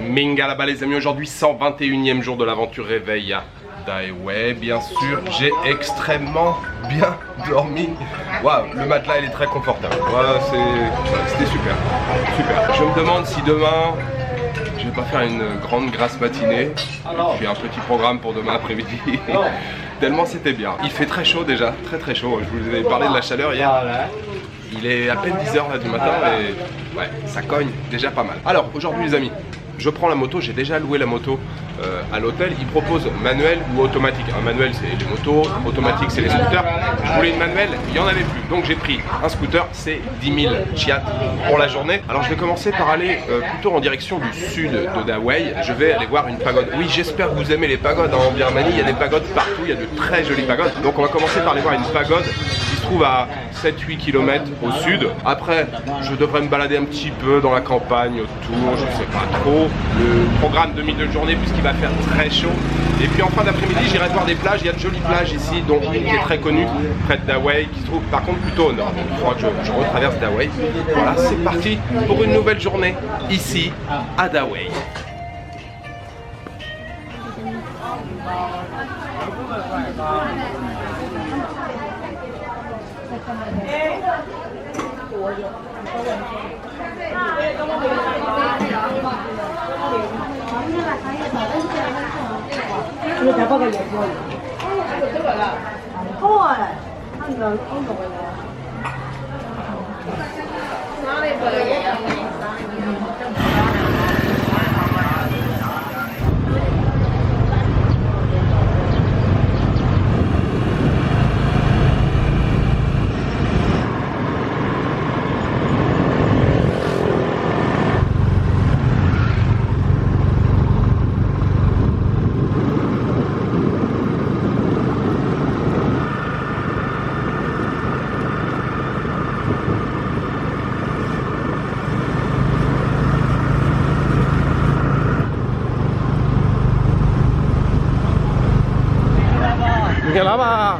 Minga là-bas les amis, aujourd'hui 121e jour de l'aventure réveil à Daiwei. Bien sûr, j'ai extrêmement bien dormi. Waouh, le matelas il est très confortable. Voilà, c'était super. Super. Je me demande si demain je vais pas faire une grande grasse matinée. J'ai un petit programme pour demain après-midi. Tellement c'était bien. Il fait très chaud déjà, très chaud. Je vous avais parlé de la chaleur hier. Il est à peine 10h là du matin et ouais, ça cogne déjà pas mal. Alors aujourd'hui les amis, je prends la moto, j'ai déjà loué la moto à l'hôtel. Ils proposent manuel ou automatique. Un manuel c'est les motos, automatique c'est les scooters. Je voulais une manuelle, il n'y en avait plus. Donc j'ai pris un scooter, c'est 10 000 chiat pour la journée. Alors je vais commencer par aller plutôt en direction du sud de Daiwei. Je vais aller voir une pagode. Oui, j'espère que vous aimez les pagodes en Birmanie. Il y a des pagodes partout, il y a de très jolies pagodes. Donc on va commencer par aller voir une pagode qui se trouve à 7-8 km au sud. Après, je devrais me balader un petit peu dans la campagne autour, je ne sais pas trop. Le programme de milieu de journée puisqu'il va faire très chaud. Et puis en fin d'après-midi, j'irai voir des plages. Il y a de jolies plages ici, dont une qui est très connue, près de Daiwei, qui se trouve par contre plutôt au nord. Donc il faudra que je retraverse Daiwei. Voilà, c'est parti pour une nouvelle journée ici à Daiwei. Là-bas.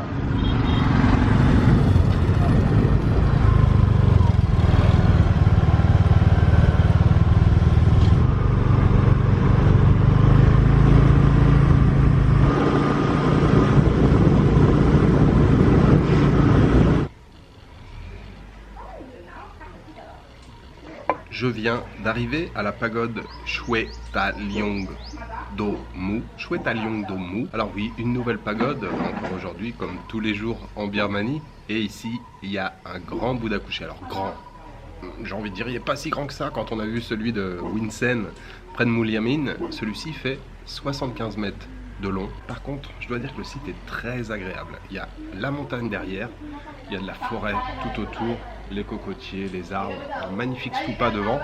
Je viens d'arriver à la pagode Shwe Ta Liong Do Mu. Shwe Ta Liong Do Mu. Alors oui, une nouvelle pagode, encore aujourd'hui, comme tous les jours en Birmanie. Et ici, il y a un grand Bouddha couché. Alors grand, j'ai envie de dire, il n'est pas si grand que ça. Quand on a vu celui de Winsen, près de Muliamin, celui-ci fait 75 mètres de long. Par contre, je dois dire que le site est très agréable. Il y a la montagne derrière, il y a de la forêt tout autour, les cocotiers, les arbres, un magnifique stupa devant.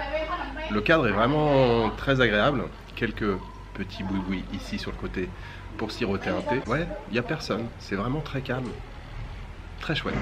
Le cadre est vraiment très agréable. Quelques petits boui-boui ici sur le côté pour siroter un thé. Ouais, il n'y a personne, c'est vraiment très calme, très chouette.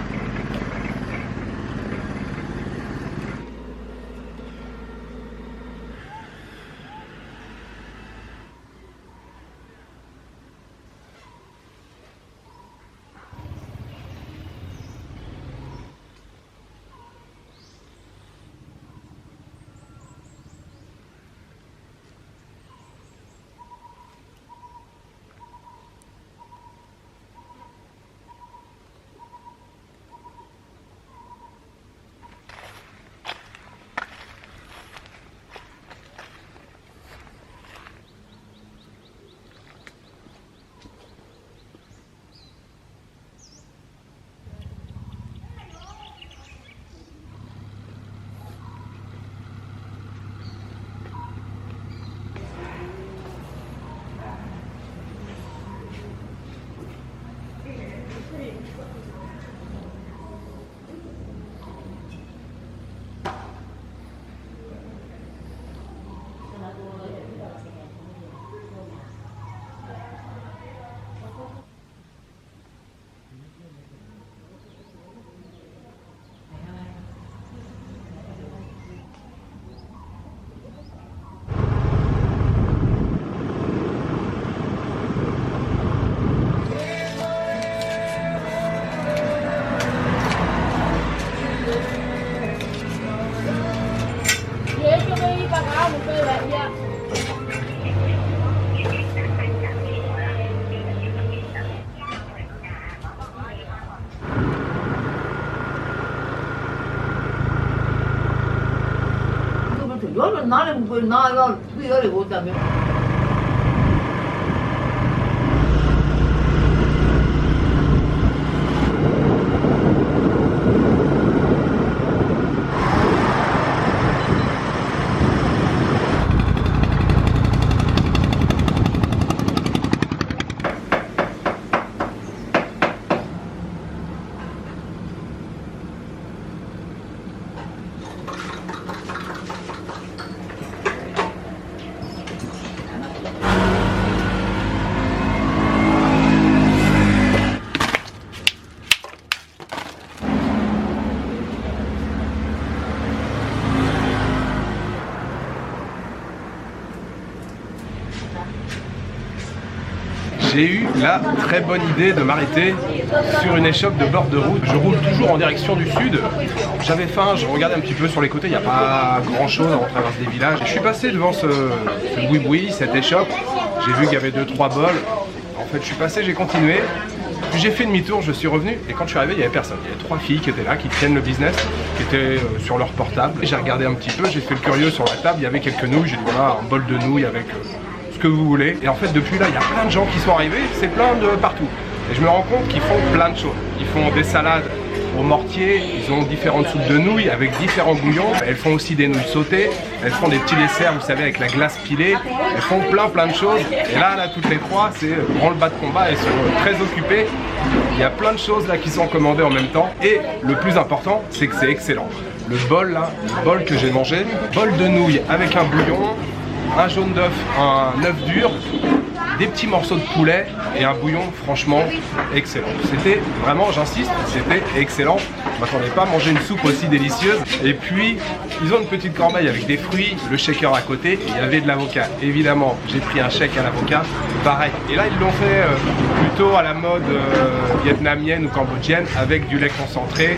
J'ai eu la très bonne idée de m'arrêter sur une échoppe de bord de route. Je roule toujours en direction du sud. J'avais faim, je regardais un petit peu sur les côtés, il n'y a pas grand chose, on traverse des villages. Je suis passé devant ce boui-boui, cette échoppe. J'ai vu qu'il y avait 2-3 bols. En fait, je suis passé, j'ai continué. Puis j'ai fait demi-tour, je suis revenu et quand je suis arrivé, il n'y avait personne. Il y avait 3 filles qui étaient là, qui tiennent le business, qui étaient sur leur portable. J'ai regardé un petit peu, j'ai fait le curieux sur la table, il y avait quelques nouilles. J'ai dit voilà, un bol de nouilles avec que vous voulez. Et en fait depuis là il y a plein de gens qui sont arrivés, c'est plein de partout. Et je me rends compte qu'ils font plein de choses. Ils font des salades au mortier, ils ont différentes soupes de nouilles avec différents bouillons. Elles font aussi des nouilles sautées, elles font des petits desserts, vous savez, avec la glace pilée. Elles font plein de choses. Et là toutes les trois, c'est grand le bas de combat, elles sont très occupées. Il y a plein de choses là qui sont commandées en même temps. Et le plus important, c'est que c'est excellent. Le bol là, le bol que j'ai mangé, bol de nouilles avec un bouillon, un jaune d'œuf, un œuf dur, des petits morceaux de poulet et un bouillon franchement excellent. C'était vraiment, j'insiste, c'était excellent. Je m'attendais pas à manger une soupe aussi délicieuse. Et puis, ils ont une petite corbeille avec des fruits, le shaker à côté, et il y avait de l'avocat. Évidemment, j'ai pris un shake à l'avocat, pareil. Et là, ils l'ont fait plutôt à la mode vietnamienne ou cambodgienne, avec du lait concentré.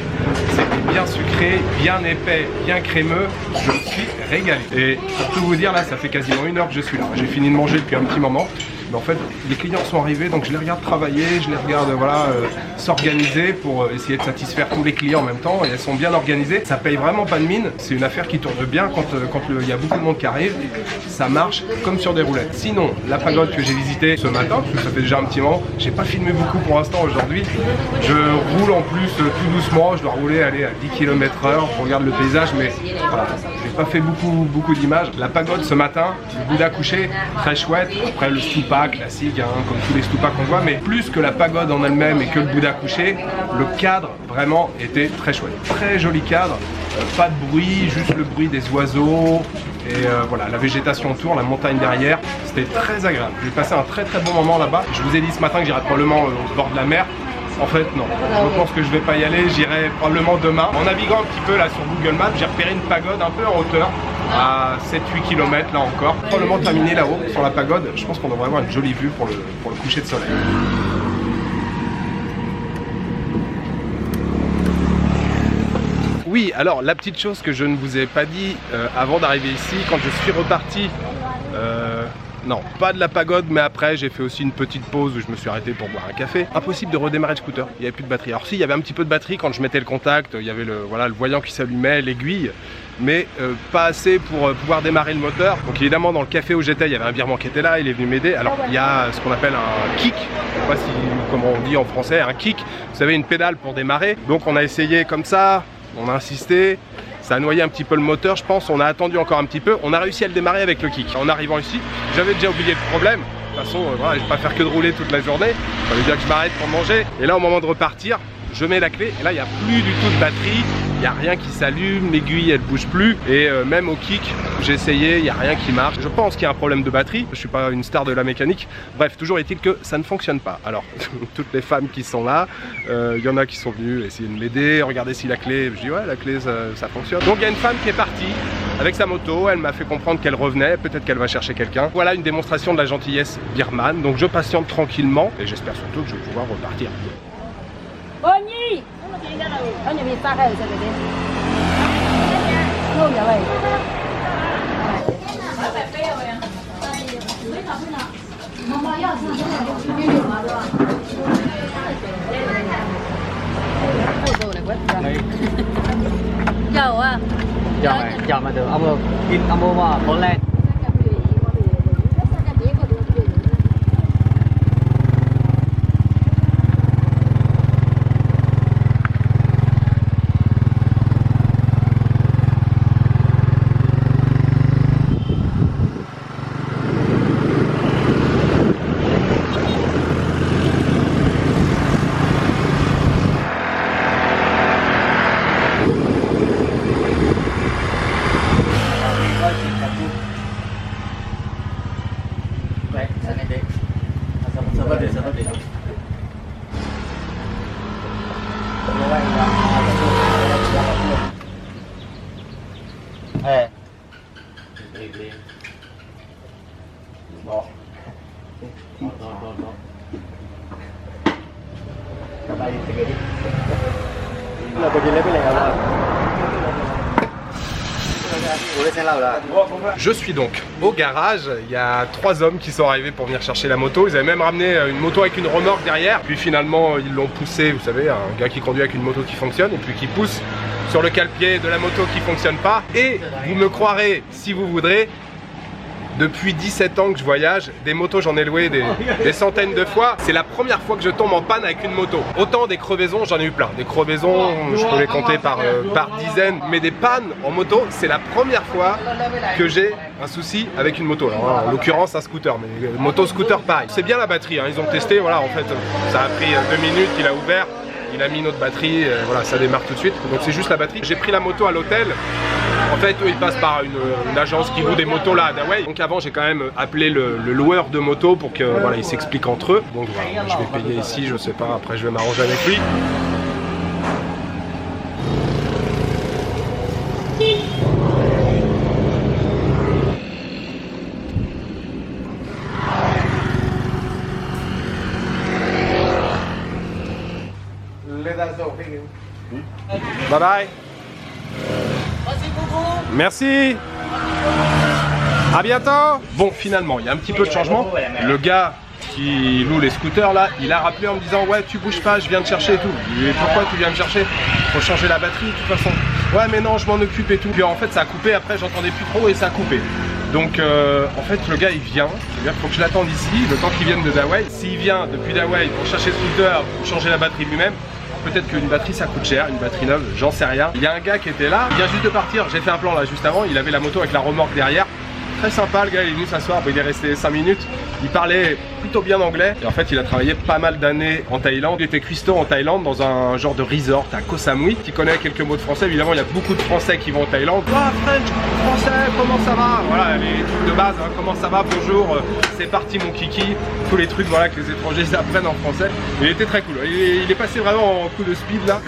C'était bien sucré, bien épais, bien crémeux. Je me suis régalé. Et pour tout vous dire, là, ça fait quasiment 1 heure que je suis là. J'ai fini de manger depuis un petit moment. Mais en fait, les clients sont arrivés, donc je les regarde travailler, je les regarde s'organiser pour essayer de satisfaire tous les clients en même temps. Et elles sont bien organisées. Ça paye vraiment pas de mine. C'est une affaire qui tourne bien quand il y a beaucoup de monde qui arrive. Ça marche comme sur des roulettes. Sinon, la pagode que j'ai visitée ce matin, parce que ça fait déjà un petit moment, j'ai pas filmé beaucoup pour l'instant aujourd'hui. Je roule en plus tout doucement. Je dois rouler à 10 km/h. Je regarde le paysage, mais voilà, j'ai pas fait beaucoup d'images. La pagode ce matin, le Bouddha couché, très chouette. Après le stupa classique, hein, comme tous les stupas qu'on voit, mais plus que la pagode en elle-même et que le Bouddha couché, le cadre vraiment était très chouette. Très joli cadre, pas de bruit, juste le bruit des oiseaux et voilà, la végétation autour, la montagne derrière, c'était très agréable. J'ai passé un très bon moment là-bas. Je vous ai dit ce matin que j'irais probablement au bord de la mer. En fait non, je pense que je vais pas y aller, j'irai probablement demain. En naviguant un petit peu là sur Google Maps, j'ai repéré une pagode un peu en hauteur, à 7-8 km là encore. Probablement terminé là-haut sur la pagode, je pense qu'on devrait avoir une jolie vue pour le coucher de soleil. Oui, alors la petite chose que je ne vous ai pas dit avant d'arriver ici, quand je suis reparti, non, pas de la pagode, mais après j'ai fait aussi une petite pause où je me suis arrêté pour boire un café. Impossible de redémarrer le scooter, il n'y avait plus de batterie. Alors si, il y avait un petit peu de batterie quand je mettais le contact, il y avait le voyant qui s'allumait, l'aiguille, mais pas assez pour pouvoir démarrer le moteur. Donc évidemment dans le café où j'étais, il y avait un birman qui était là, il est venu m'aider. Alors il y a ce qu'on appelle un kick, je sais pas comment on dit en français, un kick, vous savez, une pédale pour démarrer. Donc on a essayé comme ça, on a insisté. Ça a noyé un petit peu le moteur, je pense. On a attendu encore un petit peu. On a réussi à le démarrer avec le kick. En arrivant ici, j'avais déjà oublié le problème. De toute façon, voilà, je vais pas faire que de rouler toute la journée. Il fallait bien que je m'arrête pour manger. Et là, au moment de repartir, je mets la clé. Et là, il n'y a plus du tout de batterie. Il n'y a rien qui s'allume. L'aiguille, elle bouge plus. Et même au kick, j'ai essayé, il n'y a rien qui marche. Je pense qu'il y a un problème de batterie. Je suis pas une star de la mécanique. Bref, toujours est-il que ça ne fonctionne pas. Alors, toutes les femmes qui sont là, il y en a qui sont venues essayer de m'aider, regarder si la clé, je dis ouais, la clé ça fonctionne. Donc il y a une femme qui est partie avec sa moto, elle m'a fait comprendre qu'elle revenait, peut-être qu'elle va chercher quelqu'un. Voilà une démonstration de la gentillesse birmane. Donc je patiente tranquillement et j'espère surtout que je vais pouvoir repartir. chào mà được ông kim ông mà có lên. Je suis donc au garage, il y a 3 hommes qui sont arrivés pour venir chercher la moto. Ils avaient même ramené une moto avec une remorque derrière. Puis finalement ils l'ont poussé, vous savez, un gars qui conduit avec une moto qui fonctionne et puis qui pousse sur le cale-pied de la moto qui fonctionne pas. Et vous me croirez si vous voudrez, depuis 17 ans que je voyage, des motos j'en ai loué des centaines de fois. C'est la première fois que je tombe en panne avec une moto. Autant des crevaisons, j'en ai eu plein. Des crevaisons, je peux les compter par dizaines. Mais des pannes en moto, c'est la première fois que j'ai un souci avec une moto. Alors, en l'occurrence un scooter, mais moto scooter pareil. C'est bien la batterie, hein. Ils ont testé, voilà, en fait ça a pris 2 minutes, il a ouvert. Il a mis notre batterie, voilà, ça démarre tout de suite. Donc c'est juste la batterie. J'ai pris la moto à l'hôtel. En fait, eux, ils passent par une agence qui loue des motos là à Dawei. Donc avant, j'ai quand même appelé le loueur de moto pour que voilà, ils s'expliquent entre eux. Donc voilà, je vais payer ici, je sais pas. Après, je vais m'arranger avec lui. Bye bye. Merci. À bientôt. Bon, finalement, il y a un petit peu de changement. Le gars qui loue les scooters là, il a rappelé en me disant ouais, tu bouges pas, je viens te chercher et tout. Et pourquoi tu viens me chercher? Faut changer la batterie de toute façon. Ouais, mais non, je m'en occupe et tout. Puis en fait, ça a coupé. Après, j'entendais plus trop et ça a coupé. Donc en fait le gars il vient, c'est-à-dire qu'il faut que je l'attende ici, le temps qu'il vienne de Dawei. S'il vient depuis Dawei pour chercher le scooter, pour changer la batterie lui-même, peut-être qu'une batterie ça coûte cher, une batterie neuve, j'en sais rien. Il y a un gars qui était là, il vient juste de partir, j'ai fait un plan là juste avant, il avait la moto avec la remorque derrière. Très sympa, le gars il est venu s'asseoir, il est resté 5 minutes, il parlait plutôt bien anglais et en fait il a travaillé pas mal d'années en Thaïlande. Il était cuistot en Thaïlande dans un genre de resort à Koh Samui. Il connaît quelques mots de français, évidemment il y a beaucoup de français qui vont en Thaïlande. Ah French, français, comment ça va? Voilà les trucs de base, hein. Comment ça va, bonjour, c'est parti mon kiki, tous les trucs voilà, que les étrangers apprennent en français. Il était très cool, il est passé vraiment en coup de speed là.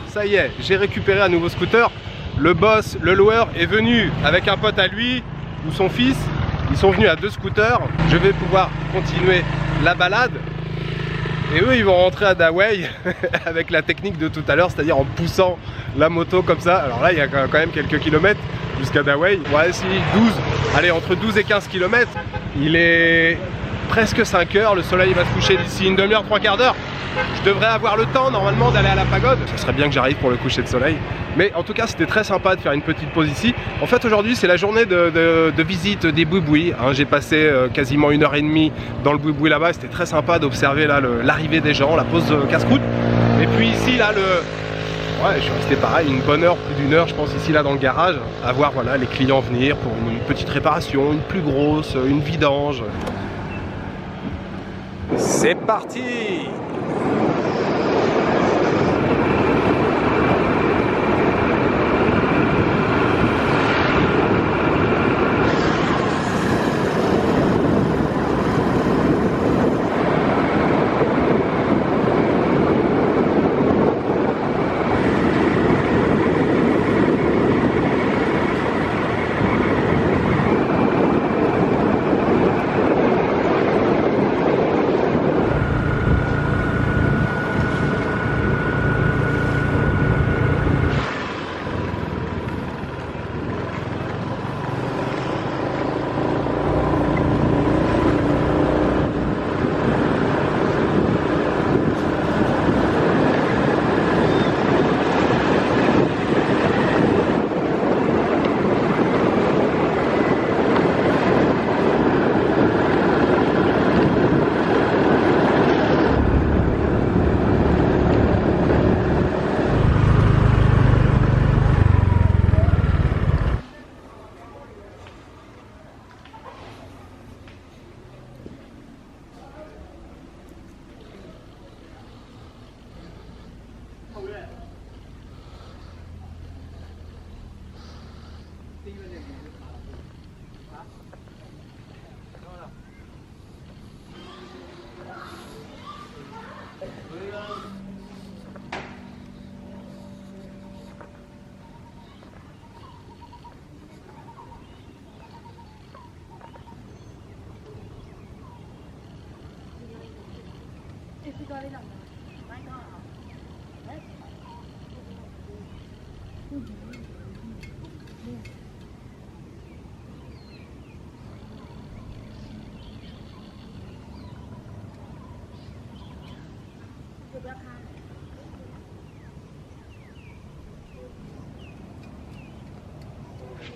Ça y est, j'ai récupéré un nouveau scooter. Le boss, le loueur est venu avec un pote à lui ou son fils. Ils sont venus à 2 scooters. Je vais pouvoir continuer la balade. Et eux ils vont rentrer à Dawei avec la technique de tout à l'heure, c'est-à-dire en poussant la moto comme ça. Alors là il y a quand même quelques kilomètres jusqu'à Dawei. Ouais si, 12, allez entre 12 et 15 kilomètres. Il est presque 5 heures, le soleil va se coucher d'ici une demi-heure, 3/4 d'heure. Je devrais avoir le temps normalement d'aller à la pagode. Ce serait bien que j'arrive pour le coucher de soleil. Mais en tout cas c'était très sympa de faire une petite pause ici. En fait aujourd'hui c'est la journée de visite des boui-boui, hein. J'ai passé quasiment 1h30 dans le boui-boui là-bas. C'était très sympa d'observer là l'arrivée des gens, la pause casse-croûte. Et puis ici là ouais, je suis resté pareil, une bonne heure, plus d'1 heure je pense ici là dans le garage, à voir voilà, les clients venir pour une petite réparation, une plus grosse, une vidange. C'est parti!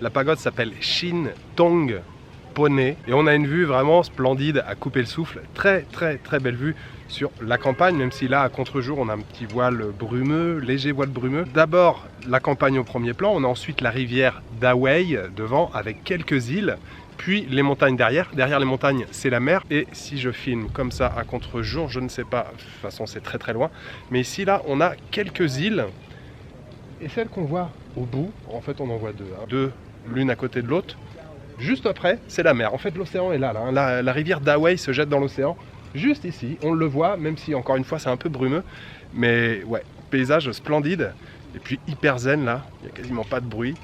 La pagode s'appelle Shin Tong Poney et on a une vue vraiment splendide à couper le souffle. Très belle vue sur la campagne, même si là à contre-jour on a un petit voile brumeux, léger voile brumeux. D'abord la campagne au premier plan, on a ensuite la rivière Dawei devant avec quelques îles, puis les montagnes derrière. Derrière les montagnes c'est la mer et si je filme comme ça à contre-jour, je ne sais pas, de toute façon c'est très loin, mais ici là on a quelques îles et celle qu'on voit au bout, en fait on en voit deux, l'une à côté de l'autre. Juste après, c'est la mer. En fait, l'océan est là. La rivière Dawei se jette dans l'océan. Juste ici, on le voit, même si encore une fois c'est un peu brumeux. Mais ouais, paysage splendide. Et puis hyper zen là. Il n'y a quasiment pas de bruit.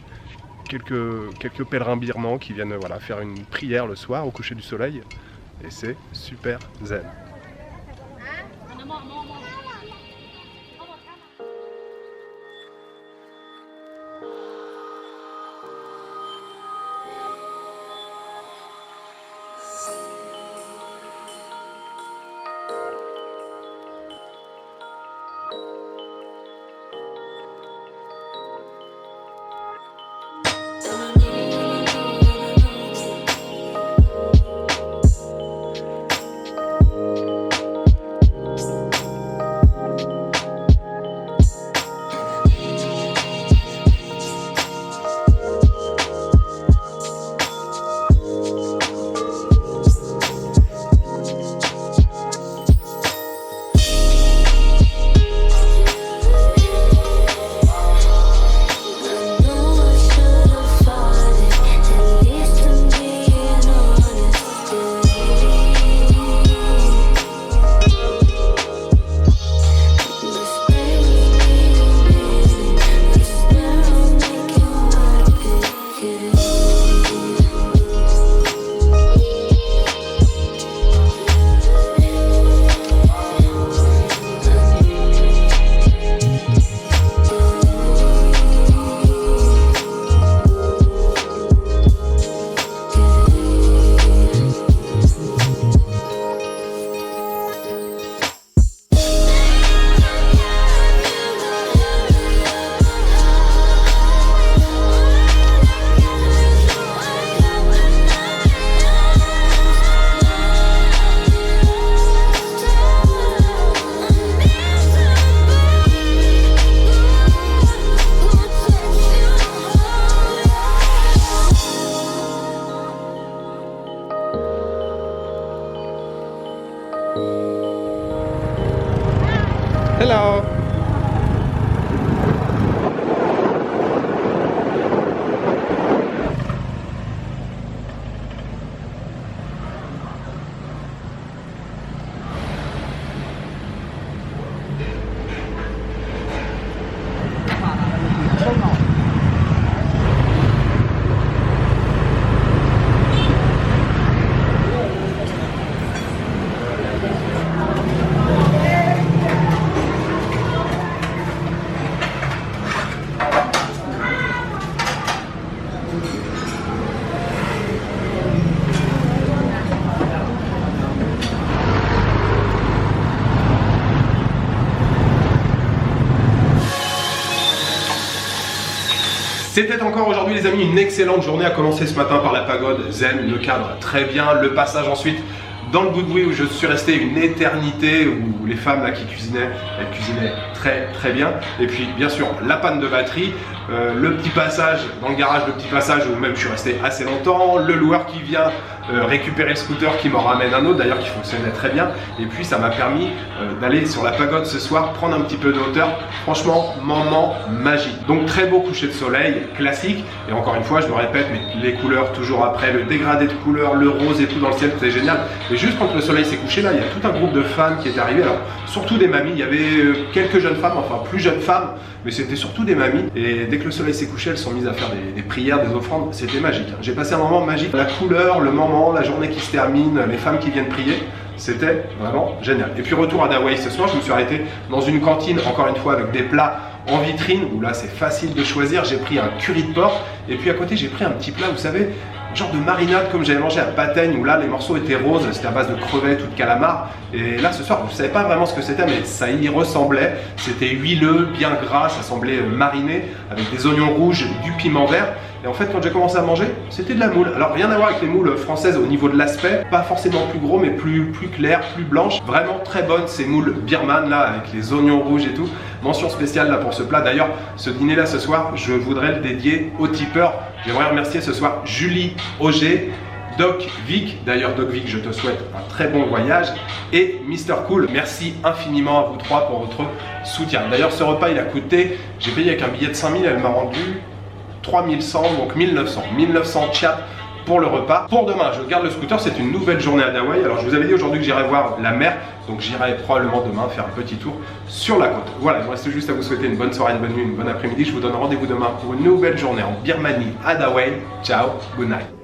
Quelques pèlerins birmans qui viennent voilà, faire une prière le soir au coucher du soleil. Et c'est super zen. Hello. C'était encore aujourd'hui les amis une excellente journée à commencer ce matin par la pagode zen, le cadre très bien, le passage ensuite dans le Goudboui où je suis resté une éternité, où les femmes là qui cuisinaient, elles cuisinaient très bien. Et puis bien sûr la panne de batterie, le petit passage dans le garage, le petit passage où même je suis resté assez longtemps, le loueur qui vient récupérer le scooter qui m'en ramène un autre d'ailleurs qui fonctionnait très bien. Et puis ça m'a permis d'aller sur la pagode ce soir, prendre un petit peu de hauteur. Franchement, moment magique. Donc très beau coucher de soleil, classique. Et encore une fois, je me répète, mais les couleurs toujours après, le dégradé de couleurs, le rose et tout dans le ciel, c'était génial. Et juste quand le soleil s'est couché là, il y a tout un groupe de femmes qui est arrivé. Alors surtout des mamies, il y avait quelques jeunes femmes, enfin plus jeunes femmes, mais c'était surtout des mamies. Et dès que le soleil s'est couché, elles sont mises à faire des prières, des offrandes. C'était magique. J'ai passé un moment magique. La couleur, le moment, la journée qui se termine, les femmes qui viennent prier. C'était vraiment génial. Et puis retour à Dawei ce soir, je me suis arrêté dans une cantine, encore une fois avec des plats en vitrine, où là c'est facile de choisir. J'ai pris un curry de porc, et puis à côté j'ai pris un petit plat, vous savez, genre de marinade comme j'avais mangé à Pataigne, où là les morceaux étaient roses, c'était à base de crevettes ou de calamars. Et là ce soir, je ne savais pas vraiment ce que c'était, mais ça y ressemblait. C'était huileux, bien gras, ça semblait mariné, avec des oignons rouges, du piment vert. Et en fait, quand j'ai commencé à manger, c'était de la moule. Alors rien à voir avec les moules françaises au niveau de l'aspect, pas forcément plus gros, mais plus clair, plus blanche. Vraiment très bonne ces moules birmanes là, avec les oignons rouges et tout. Mention spéciale là pour ce plat. D'ailleurs, ce dîner là ce soir, je voudrais le dédier aux tipeurs. J'aimerais remercier ce soir Julie Auger, Doc Vic, d'ailleurs Doc Vic, je te souhaite un très bon voyage, et Mister Cool, merci infiniment à vous trois pour votre soutien. D'ailleurs ce repas il a coûté, j'ai payé avec un billet de 5000, elle m'a rendu 3100, donc 1900 chats pour le repas. Pour demain, je garde le scooter, c'est une nouvelle journée à Dawei. Alors je vous avais dit aujourd'hui que j'irais voir la mer, donc j'irai probablement demain faire un petit tour sur la côte. Voilà, il me reste juste à vous souhaiter une bonne soirée, une bonne nuit, une bonne après-midi. Je vous donne rendez-vous demain pour une nouvelle journée en Birmanie à Dawei. Ciao, good night.